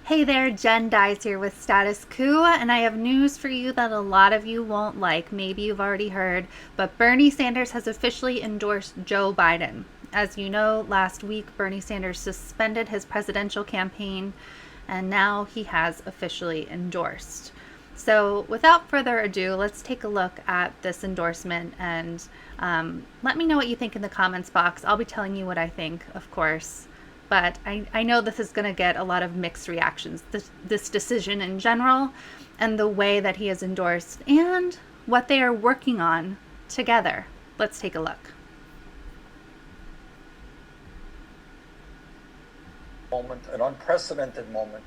Hey there, Jenn Dize here with Status Coup, and I have news for you that a lot of you won't like. Maybe you've already heard, but Bernie Sanders has officially endorsed Joe Biden. As you know, last week Bernie Sanders suspended his presidential campaign, and now he has officially endorsed. So, without further ado, let's take a look at this endorsement and let me know what you think in the comments box. I'll be telling you what I think, of course. But I know this is going to get a lot of mixed reactions, this decision in general, and the way that he has endorsed, and what they are working on together. Let's take a look. An unprecedented moment.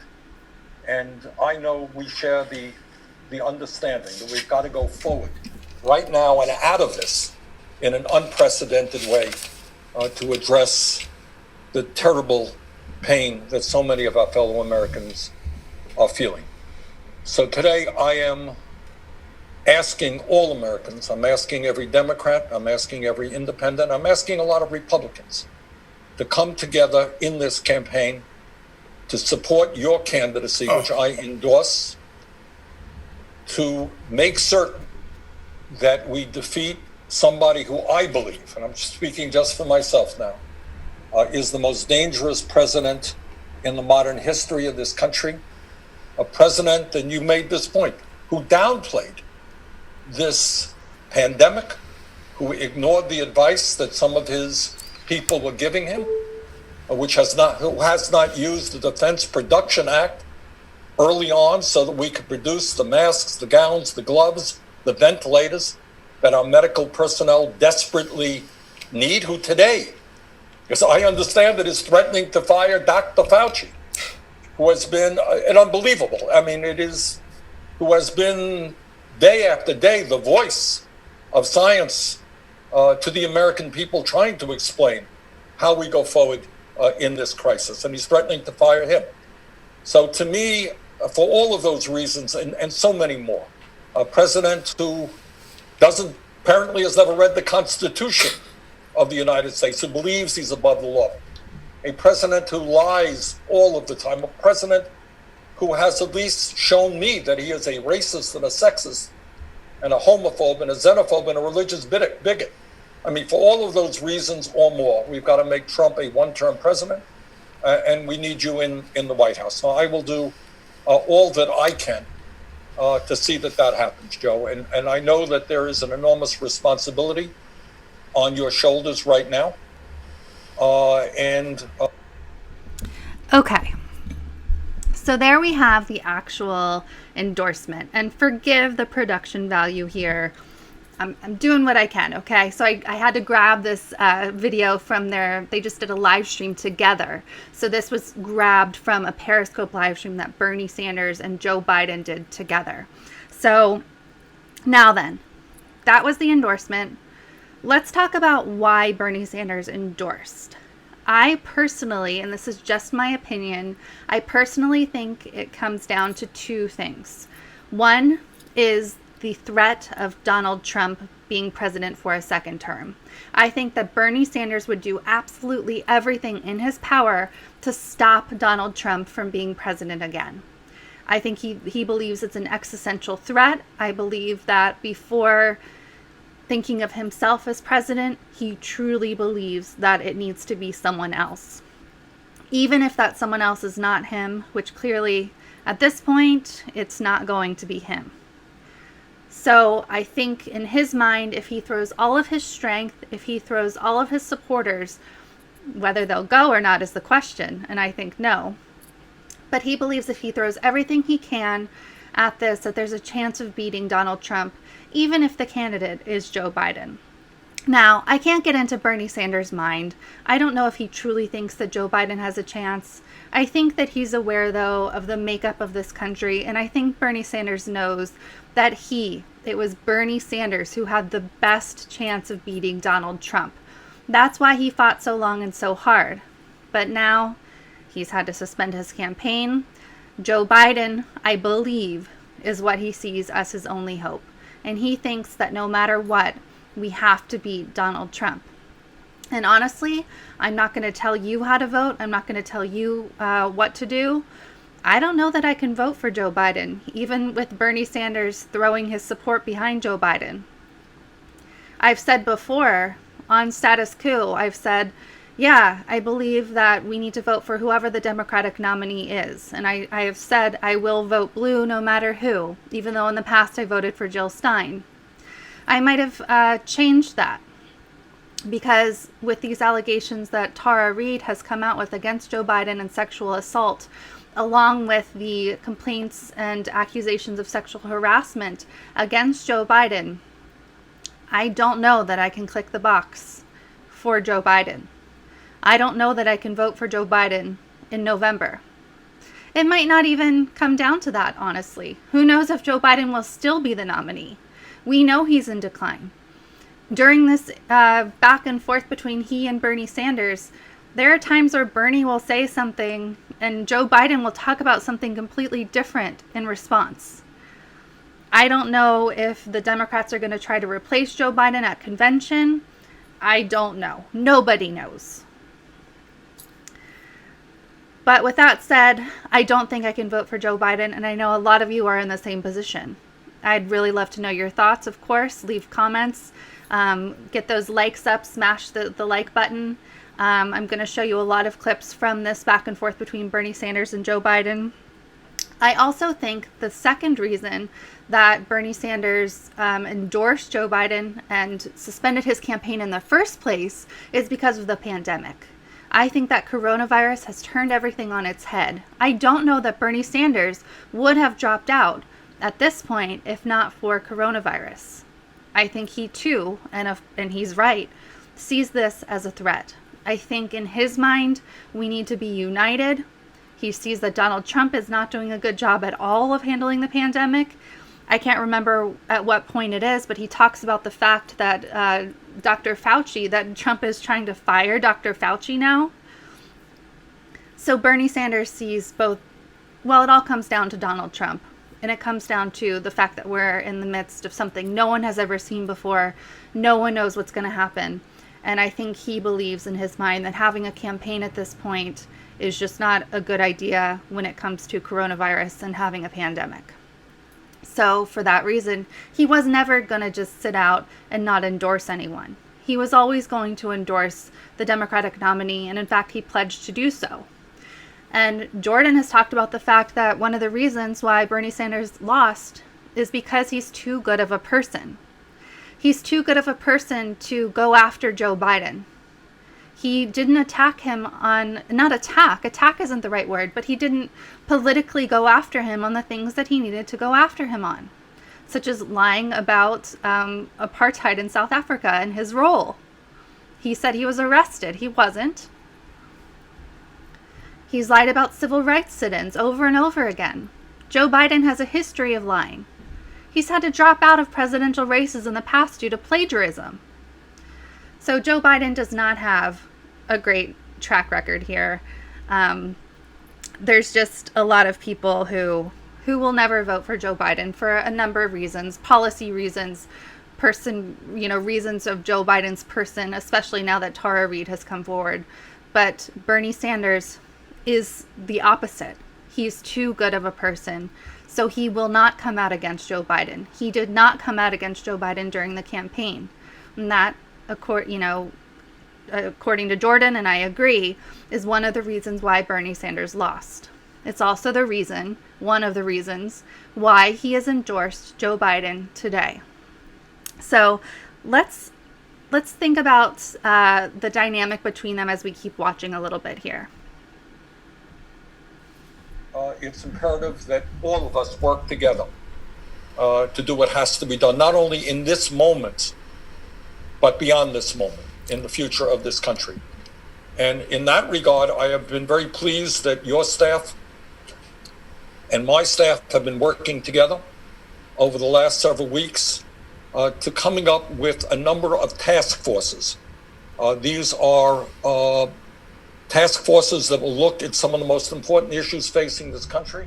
And I know we share the understanding that we've got to go forward right now and out of this in an unprecedented way to address the terrible pain that so many of our fellow Americans are feeling. So today I am asking all Americans, I'm asking every Democrat, I'm asking every independent, I'm asking a lot of Republicans to come together in this campaign to support your candidacy, which I endorse, to make certain that we defeat somebody who I believe, and I'm speaking just for myself now, is the most dangerous president in the modern history of this country. A president, and you made this point, who downplayed this pandemic, who ignored the advice that some of his people were giving him, who has not used the Defense Production Act early on so that we could produce the masks, the gowns, the gloves, the ventilators that our medical personnel desperately need, who today, because I understand that is threatening to fire Dr. Fauci, who has been an unbelievable, who has been day after day the voice of science to the American people, trying to explain how we go forward in this crisis, and he's threatening to fire him. So to me, for all of those reasons and so many more, a president who apparently has never read the Constitution of the United States, who believes he's above the law, a president who lies all of the time, a president who has at least shown me that he is a racist and a sexist and a homophobe and a xenophobe and a religious bigot. I mean, for all of those reasons or more, we've got to make Trump a one-term president, and we need you in the White House. So I will do all that I can to see that happens, Joe. And I know that there is an enormous responsibility on your shoulders right now. Okay. So there we have the actual endorsement. And forgive the production value here. I'm doing what I can, okay? So I had to grab this video from they just did a live stream together. So this was grabbed from a Periscope live stream that Bernie Sanders and Joe Biden did together. So now then, that was the endorsement. Let's talk about why Bernie Sanders endorsed. I personally, and this is just my opinion, I personally think it comes down to two things. One is the threat of Donald Trump being president for a second term. I think that Bernie Sanders would do absolutely everything in his power to stop Donald Trump from being president again. I think he believes it's an existential threat. I believe that before thinking of himself as president, he truly believes that it needs to be someone else. Even if that someone else is not him, which clearly at this point, it's not going to be him. So I think in his mind, if he throws all of his strength, if he throws all of his supporters, whether they'll go or not is the question, and I think no. But he believes if he throws everything he can at this, that there's a chance of beating Donald Trump, even if the candidate is Joe Biden. Now, I can't get into Bernie Sanders' mind. I don't know if he truly thinks that Joe Biden has a chance. I think that he's aware, though, of the makeup of this country, and I think Bernie Sanders knows that it was Bernie Sanders who had the best chance of beating Donald Trump. That's why he fought so long and so hard. But now he's had to suspend his campaign. Joe Biden, I believe, is what he sees as his only hope. And he thinks that no matter what, we have to beat Donald Trump. And honestly, I'm not going to tell you how to vote. I'm not going to tell you what to do. I don't know that I can vote for Joe Biden, even with Bernie Sanders throwing his support behind Joe Biden. I've said before on Status Coup, I've said, yeah, I believe that we need to vote for whoever the Democratic nominee is. And I have said I will vote blue no matter who, even though in the past I voted for Jill Stein. I might have changed that because with these allegations that Tara Reade has come out with against Joe Biden and sexual assault, along with the complaints and accusations of sexual harassment against Joe Biden, I don't know that I can click the box for Joe Biden. I don't know that I can vote for Joe Biden in November. It might not even come down to that, honestly. Who knows if Joe Biden will still be the nominee? We know he's in decline. During this back and forth between he and Bernie Sanders, there are times where Bernie will say something and Joe Biden will talk about something completely different in response. I don't know if the Democrats are going to try to replace Joe Biden at convention. I don't know. Nobody knows. But with that said, I don't think I can vote for Joe Biden, and I know a lot of you are in the same position. I'd really love to know your thoughts, of course. Leave comments. Get those likes up. Smash the like button. I'm going to show you a lot of clips from this back and forth between Bernie Sanders and Joe Biden. I also think the second reason that Bernie Sanders endorsed Joe Biden and suspended his campaign in the first place is because of the pandemic. I think that coronavirus has turned everything on its head. I don't know that Bernie Sanders would have dropped out at this point if not for coronavirus. I think he too, and he's right, sees this as a threat. I think in his mind, we need to be united. He sees that Donald Trump is not doing a good job at all of handling the pandemic. I can't remember at what point it is, but he talks about the fact that Dr. Fauci, that Trump is trying to fire Dr. Fauci now. So Bernie Sanders sees both, well, it all comes down to Donald Trump. And it comes down to the fact that we're in the midst of something no one has ever seen before. No one knows what's going to happen. And I think he believes in his mind that having a campaign at this point is just not a good idea when it comes to coronavirus and having a pandemic. So for that reason, he was never going to just sit out and not endorse anyone. He was always going to endorse the Democratic nominee, and in fact, he pledged to do so. And Jordan has talked about the fact that one of the reasons why Bernie Sanders lost is because he's too good of a person. He's too good of a person to go after Joe Biden. He didn't attack him not attack isn't the right word, but he didn't politically go after him on the things that he needed to go after him on, such as lying about apartheid in South Africa and his role. He said he was arrested. He wasn't. He's lied about civil rights sit-ins over and over again. Joe Biden has a history of lying. He's had to drop out of presidential races in the past due to plagiarism. So Joe Biden does not have a great track record here. There's just a lot of people who will never vote for Joe Biden for a number of reasons, policy reasons, reasons of Joe Biden's person, especially now that Tara Reade has come forward. But Bernie Sanders is the opposite. He's too good of a person. So he will not come out against Joe Biden. He did not come out against Joe Biden during the campaign. And that, according to Jordan, and I agree, is one of the reasons why Bernie Sanders lost. It's also one of the reasons why he has endorsed Joe Biden today. So let's think about the dynamic between them as we keep watching a little bit here. It's imperative that all of us work together to do what has to be done, not only in this moment, but beyond this moment, in the future of this country. And in that regard, I have been very pleased that your staff and my staff have been working together over the last several weeks to coming up with a number of task forces. These are task forces that will look at some of the most important issues facing this country.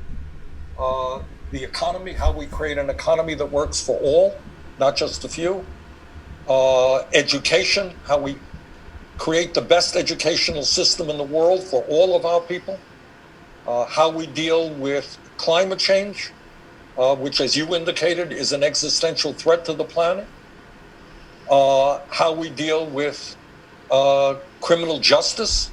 The economy, how we create an economy that works for all, not just a few. Education, how we create the best educational system in the world for all of our people. how we deal with climate change, which, as you indicated, is an existential threat to the planet, how we deal with criminal justice,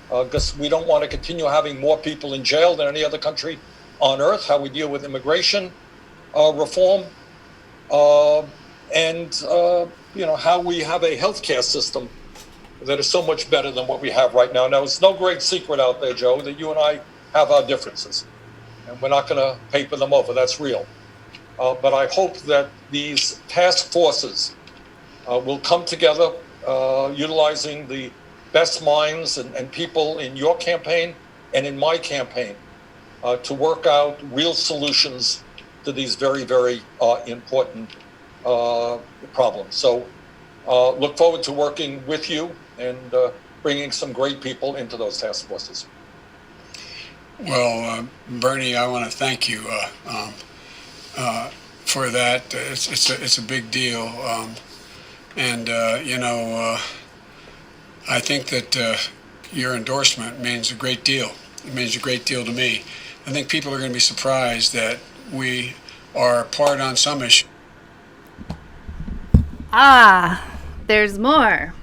because we don't want to continue having more people in jail than any other country on earth, how we deal with immigration reform, and how we have a healthcare system that is so much better than what we have right now. Now, it's no great secret out there, Joe, that you and I have our differences, and we're not going to paper them over. That's real. But I hope that these task forces will come together, utilizing the best minds and people in your campaign and in my campaign to work out real solutions to these very, very important problems. So look forward to working with you and bringing some great people into those task forces. Well, Bernie, I want to thank you for that. It's a big deal, I think that your endorsement means a great deal. It means a great deal to me. I think people are going to be surprised that we are apart on some issues. There's more.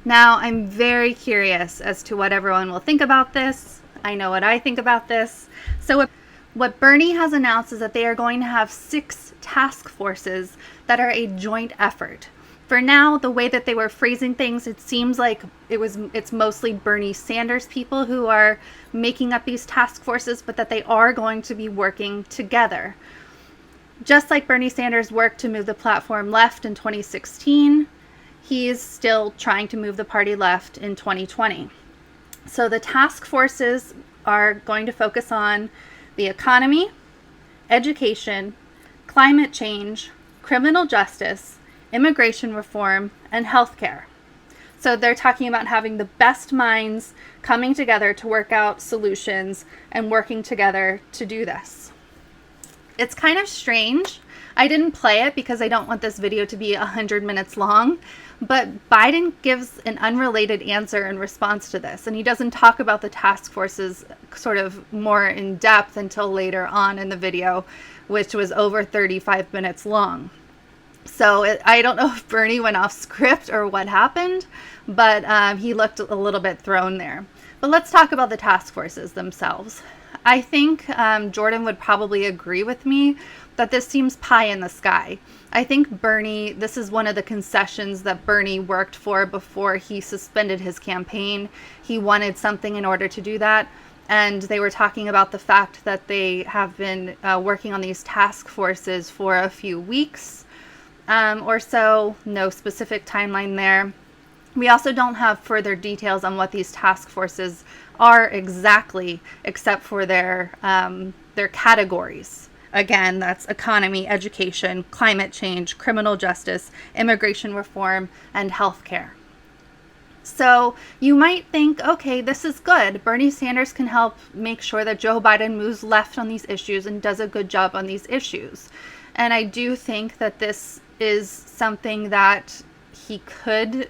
Now, I'm very curious as to what everyone will think about this. I know what I think about this. So what Bernie has announced is that they are going to have 6 task forces that are a joint effort. For now, the way that they were phrasing things, it seems like it's mostly Bernie Sanders people who are making up these task forces, but that they are going to be working together. Just like Bernie Sanders worked to move the platform left in 2016, he is still trying to move the party left in 2020. So the task forces are going to focus on the economy, education, climate change, criminal justice, immigration reform, and healthcare. So they're talking about having the best minds coming together to work out solutions and working together to do this. It's kind of strange. I didn't play it because I don't want this video to be 100 minutes long, but Biden gives an unrelated answer in response to this, and he doesn't talk about the task forces sort of more in depth until later on in the video, which was over 35 minutes long. So I don't know if Bernie went off script or what happened, but he looked a little bit thrown there. But let's talk about the task forces themselves. I think Jordan would probably agree with me that this seems pie in the sky. I think Bernie, this is one of the concessions that Bernie worked for before he suspended his campaign. He wanted something in order to do that. And they were talking about the fact that they have been working on these task forces for a few weeks or so. No specific timeline there. We also don't have further details on what these task forces are exactly, except for their categories. Again, that's economy, education, climate change, criminal justice, immigration reform, and healthcare. So you might think, okay, this is good. Bernie Sanders can help make sure that Joe Biden moves left on these issues and does a good job on these issues. And I do think that this is something that he could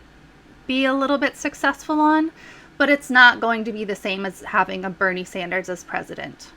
be a little bit successful on, but it's not going to be the same as having a Bernie Sanders as president.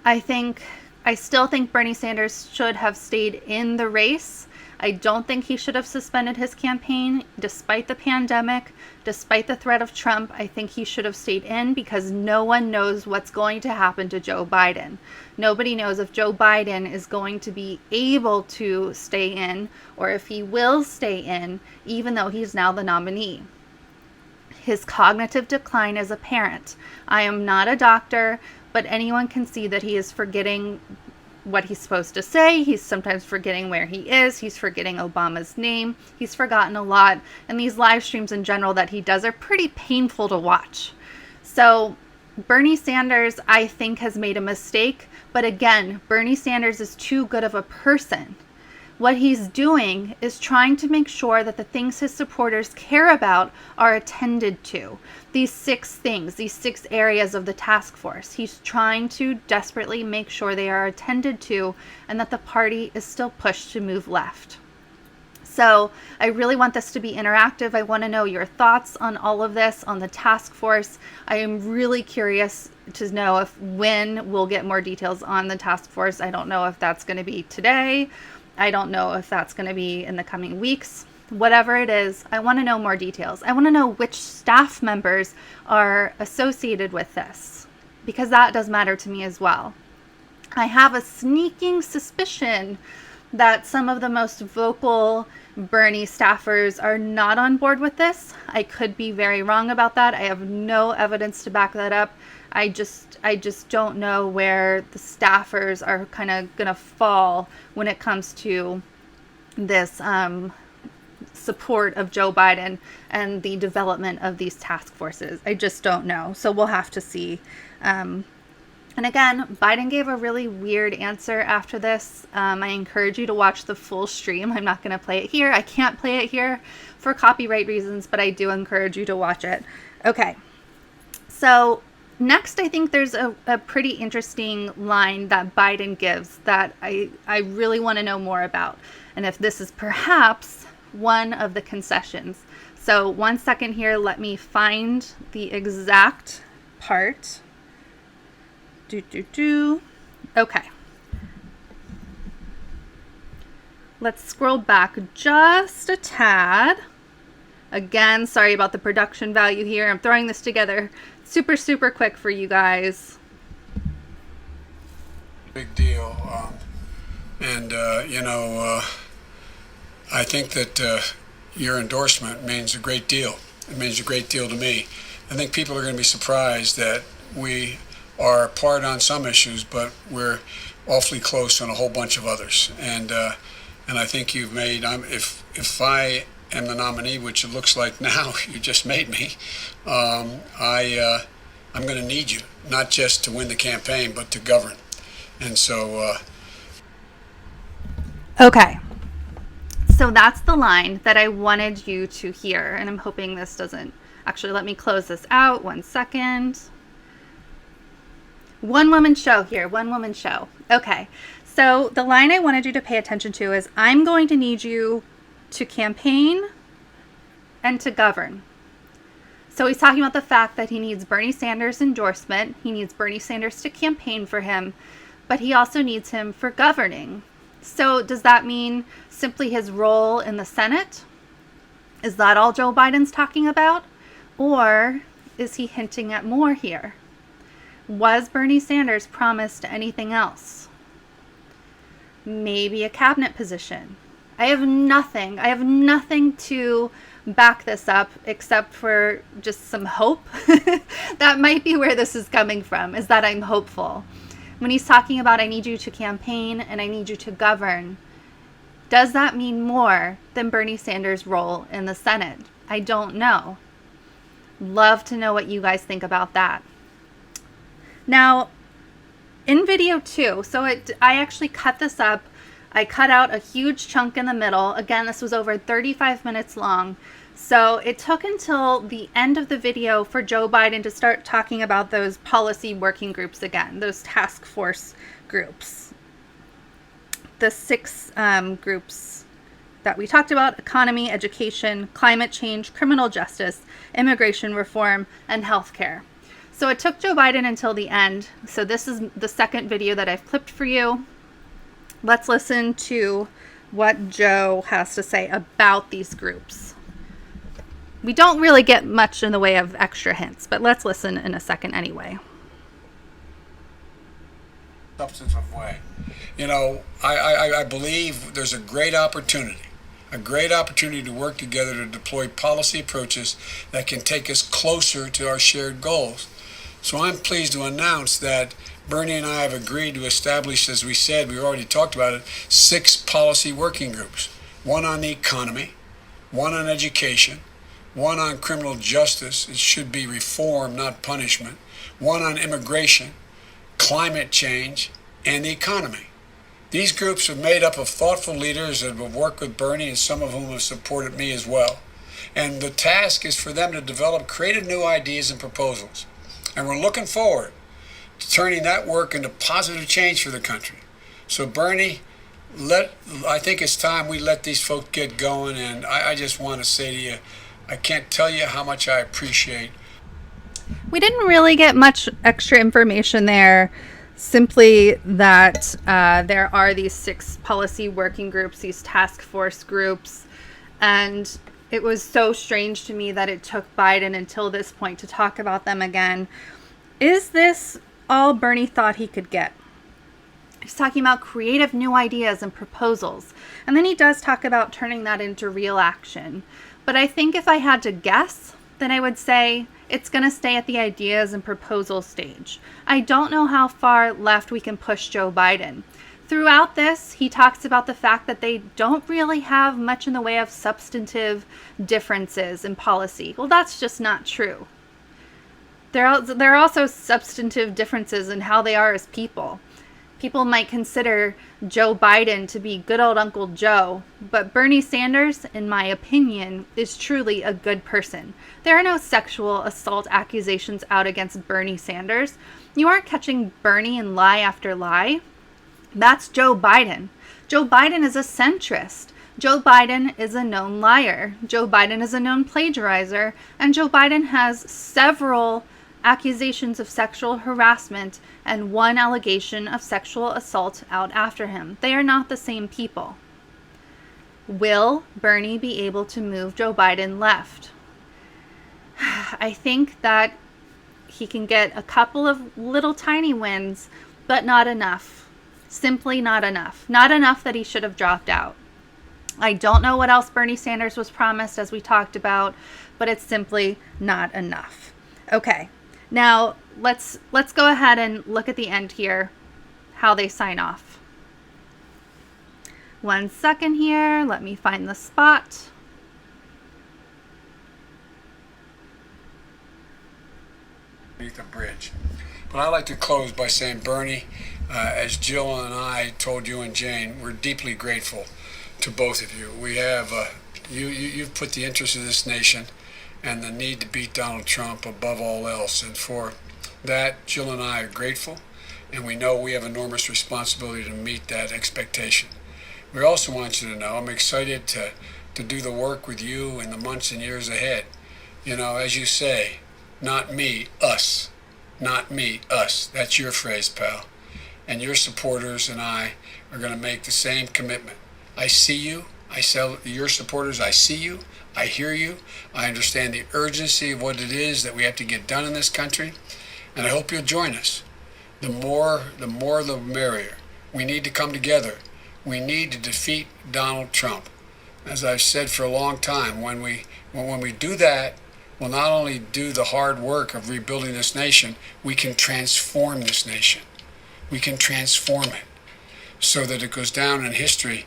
I still think Bernie Sanders should have stayed in the race. I don't think he should have suspended his campaign despite the pandemic, despite the threat of Trump. I think he should have stayed in because no one knows what's going to happen to Joe Biden. Nobody knows if Joe Biden is going to be able to stay in or if he will stay in, even though he's now the nominee. His cognitive decline is apparent. I am not a doctor, but anyone can see that he is forgetting what he's supposed to say. He's sometimes forgetting where he is. He's forgetting Obama's name. He's forgotten a lot. And these live streams in general that he does are pretty painful to watch. So Bernie Sanders, I think, has made a mistake. But again, Bernie Sanders is too good of a person. What he's doing is trying to make sure that the things his supporters care about are attended to. These 6 things, these 6 areas of the task force, he's trying to desperately make sure they are attended to and that the party is still pushed to move left. So I really want this to be interactive. I want to know your thoughts on all of this, on the task force. I am really curious to know when we'll get more details on the task force. I don't know if that's going to be today. I don't know if that's going to be in the coming weeks. Whatever it is, I want to know more details. I want to know which staff members are associated with this, because that does matter to me as well. I have a sneaking suspicion that some of the most vocal Bernie staffers are not on board with this. I could be very wrong about that. I have no evidence to back that up. I just don't know where the staffers are kind of going to fall when it comes to this support of Joe Biden and the development of these task forces. I just don't know. So we'll have to see. And again, Biden gave a really weird answer after this. I encourage you to watch the full stream. I'm not going to play it here. I can't play it here for copyright reasons, but I do encourage you to watch it. Okay. So next, I think there's a pretty interesting line that Biden gives that I really want to know more about. And if this is perhaps one of the concessions. So 1 second here. Let me find the exact part. Okay. Let's scroll back just a tad. Again, sorry about the production value here. I'm throwing this together super quick for you guys. Big deal. I think that your endorsement means a great deal. It means a great deal to me. I think people are going to be surprised that we are apart on some issues, but we're awfully close on a whole bunch of others. And I think you've made. If I am the nominee, which it looks like now, you just made me. I'm going to need you, not just to win the campaign, but to govern. And so. Okay. So that's the line that I wanted you to hear, and I'm hoping this doesn't. Actually, let me close this out. 1 second. One woman show here. One woman show. Okay. So the line I wanted you to pay attention to is, I'm going to need you to campaign and to govern. So he's talking about the fact that he needs Bernie Sanders' endorsement. He needs Bernie Sanders to campaign for him, but he also needs him for governing. So does that mean simply his role in the Senate? Is that all Joe Biden's talking about? Or is he hinting at more here? Was Bernie Sanders promised anything else? Maybe a cabinet position. I have nothing to back this up except for just some hope. That might be where this is coming from, is that I'm hopeful. When he's talking about, I need you to campaign and I need you to govern, does that mean more than Bernie Sanders' role in the Senate? I don't know. Love to know what you guys think about that. Now, in video 2, I actually cut this up. I cut out a huge chunk in the middle. Again, this was over 35 minutes long. So it took until the end of the video for Joe Biden to start talking about those policy working groups again, those task force groups. The 6 groups that we talked about: economy, education, climate change, criminal justice, immigration reform, and healthcare. So it took Joe Biden until the end. So this is the second video that I've clipped for you. Let's listen to what Joe has to say about these groups. We don't really get much in the way of extra hints, but let's listen in a second anyway. Substantive way. I believe there's a great opportunity to work together to deploy policy approaches that can take us closer to our shared goals. So I'm pleased to announce that Bernie and I have agreed to establish, as we said, we already talked about it, 6 policy working groups. 1 on the economy, 1 on education, 1 on criminal justice, it should be reform, not punishment, 1 on immigration, climate change, and the economy. These groups are made up of thoughtful leaders that will work with Bernie, and some of whom have supported me as well. And the task is for them to develop creative new ideas and proposals. And we're looking forward to turning that work into positive change for the country. So Bernie, I think it's time we let these folks get going. And I just want to say to you, I can't tell you how much I appreciate. We didn't really get much extra information there. Simply that there are these 6 policy working groups, these task force groups, and it was so strange to me that it took Biden until this point to talk about them again. Is this all Bernie thought he could get? He's talking about creative new ideas and proposals, and then he does talk about turning that into real action. But I think if I had to guess, then I would say it's going to stay at the ideas and proposal stage. I don't know how far left we can push Joe Biden. Throughout this, he talks about the fact that they don't really have much in the way of substantive differences in policy. Well, that's just not true. There are also substantive differences in how they are as people. People might consider Joe Biden to be good old Uncle Joe, but Bernie Sanders, in my opinion, is truly a good person. There are no sexual assault accusations out against Bernie Sanders. You aren't catching Bernie in lie after lie. That's Joe Biden. Joe Biden is a centrist. Joe Biden is a known liar. Joe Biden is a known plagiarizer. And Joe Biden has several accusations of sexual harassment and 1 allegation of sexual assault out after him. They are not the same people. Will Bernie be able to move Joe Biden left? I think that he can get a couple of little tiny wins, but not enough. Simply not enough. Not enough that he should have dropped out. I don't know what else Bernie Sanders was promised, as we talked about, but it's simply not enough. Okay. Now, let's go ahead and look at the end here, how they sign off. 1 second here. Let me find the spot. Beneath the bridge. But I like to close by saying, Bernie, as Jill and I told you and Jane, we're deeply grateful to both of you. We have you've put the interests of this nation and the need to beat Donald Trump above all else. And for that, Jill and I are grateful, and we know we have enormous responsibility to meet that expectation. We also want you to know I'm excited to do the work with you in the months and years ahead. You know, as you say, not me, us. Not me, us. That's your phrase, pal. And your supporters and I are going to make the same commitment. I see you. Your supporters, I see you. I hear you. I understand the urgency of what it is that we have to get done in this country. And I hope you'll join us. The more, the merrier. We need to come together. We need to defeat Donald Trump. As I've said for a long time, when we do that, we'll not only do the hard work of rebuilding this nation, we can transform this nation. We can transform it so that it goes down in history,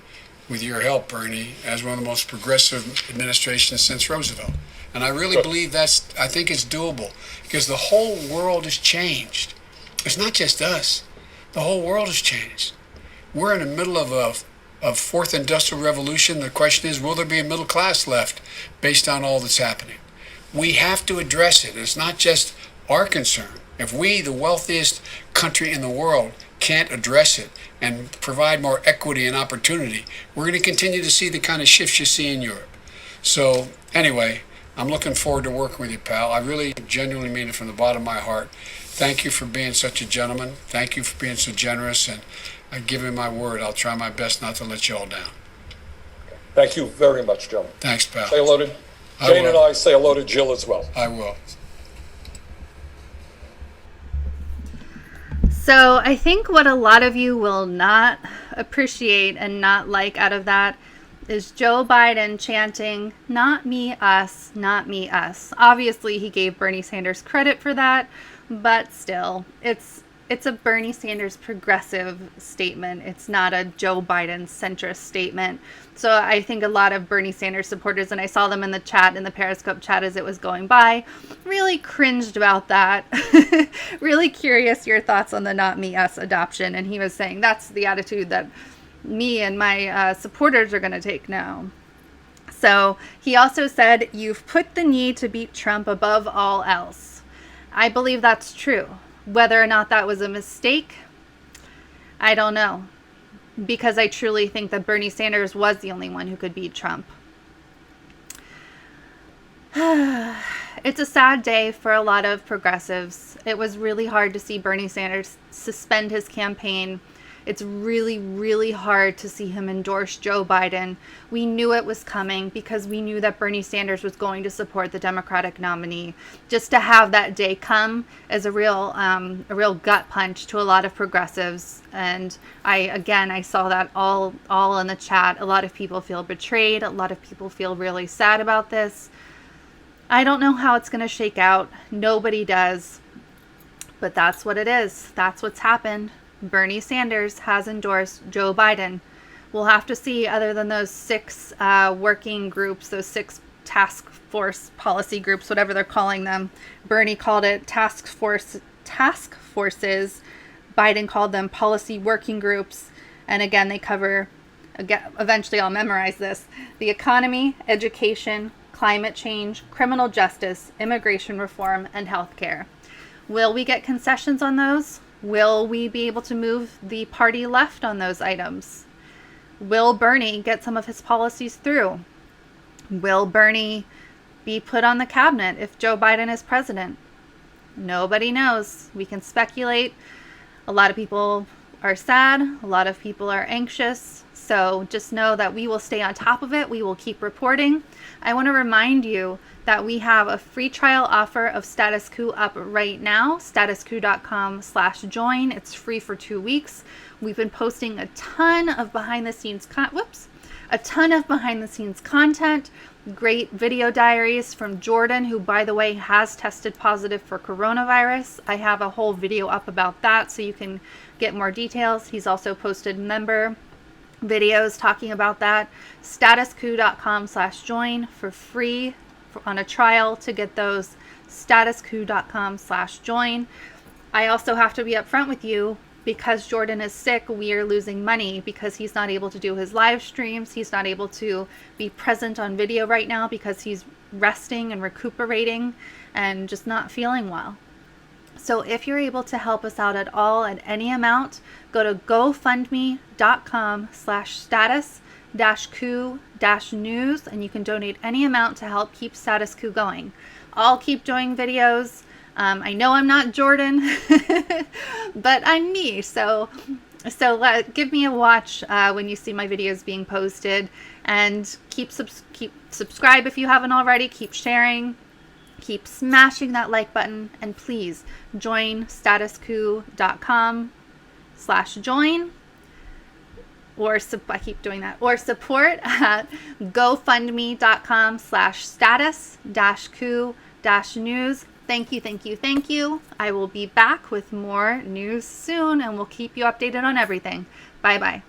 with your help, Bernie, as one of the most progressive administrations since Roosevelt. And I really believe I think it's doable, because the whole world has changed. It's not just us. The whole world has changed. We're in the middle of a fourth industrial revolution. The question is, will there be a middle class left based on all that's happening? We have to address it. It's not just our concern. If we, the wealthiest country in the world, can't address it and provide more equity and opportunity, we're going to continue to see the kind of shifts you see in Europe. So anyway, I'm looking forward to working with you, pal. I really genuinely mean it from the bottom of my heart. Thank you for being such a gentleman. Thank you for being so generous. And I give you my word, I'll try my best not to let you all down. Thank you very much, gentlemen. Thanks, pal. Say hello to Jane and I say hello to Jill as well. I will. So I think what a lot of you will not appreciate and not like out of that is Joe Biden chanting, "Not me, us, not me, us." Obviously, he gave Bernie Sanders credit for that, but still, it's a Bernie Sanders progressive statement. It's not a Joe Biden centrist statement. So I think a lot of Bernie Sanders supporters, and I saw them in the chat, in the Periscope chat as it was going by, really cringed about that. Really curious your thoughts on the "not me, us" adoption. And he was saying that's the attitude that me and my supporters are going to take now. So he also said, "You've put the need to beat Trump above all else." I believe that's true. Whether or not that was a mistake, I don't know. because I truly think that Bernie Sanders was the only one who could beat Trump. It's a sad day for a lot of progressives. It was really hard to see Bernie Sanders suspend his campaign. It's really, really hard to see him endorse Joe Biden. We knew it was coming because we knew that Bernie Sanders was going to support the Democratic nominee. Just to have that day come is a real gut punch to a lot of progressives. And I saw that all in the chat. A lot of people feel betrayed. A lot of people feel really sad about this. I don't know how it's going to shake out. Nobody does. But that's what it is. That's what's happened. Bernie Sanders has endorsed Joe Biden. We'll have to see, other than those 6 working groups, those 6 task force policy groups, whatever they're calling them. Bernie called it task forces. Biden called them policy working groups. And again, they cover, eventually I'll memorize this, the economy, education, climate change, criminal justice, immigration reform, and healthcare. Will we get concessions on those? Will we be able to move the party left on those items? Will Bernie get some of his policies through? Will Bernie be put on the cabinet if Joe Biden is president? Nobody knows. We can speculate. A lot of people are sad. A lot of people are anxious. So just know that we will stay on top of it. We will keep reporting. I want to remind you that we have a free trial offer of Status Coup up right now, statuscoup.com/join. It's free for 2 weeks. We've been posting a ton of behind the scenes content, great video diaries from Jordan, who, by the way, has tested positive for coronavirus. I have a whole video up about that, so you can get more details. He's also posted member videos talking about that. statuscoup.com/join for free on a trial to get those. statuscoup.com/join. I also have to be upfront with you, because Jordan is sick, we are losing money because he's not able to do his live streams. He's not able to be present on video right now because he's resting and recuperating and just not feeling well. So if you're able to help us out at all at any amount, go to gofundme.com/status-coup-news, and you can donate any amount to help keep Status Coup going. I'll keep doing videos. I know I'm not Jordan, but I'm me. So give me a watch when you see my videos being posted, and keep subscribe if you haven't already. Keep sharing. Keep smashing that like button, and please join statuscoup.com/join, or I keep doing that, or support at gofundme.com/status-coup-news. Thank you. I will be back with more news soon, and we'll keep you updated on everything. Bye-bye.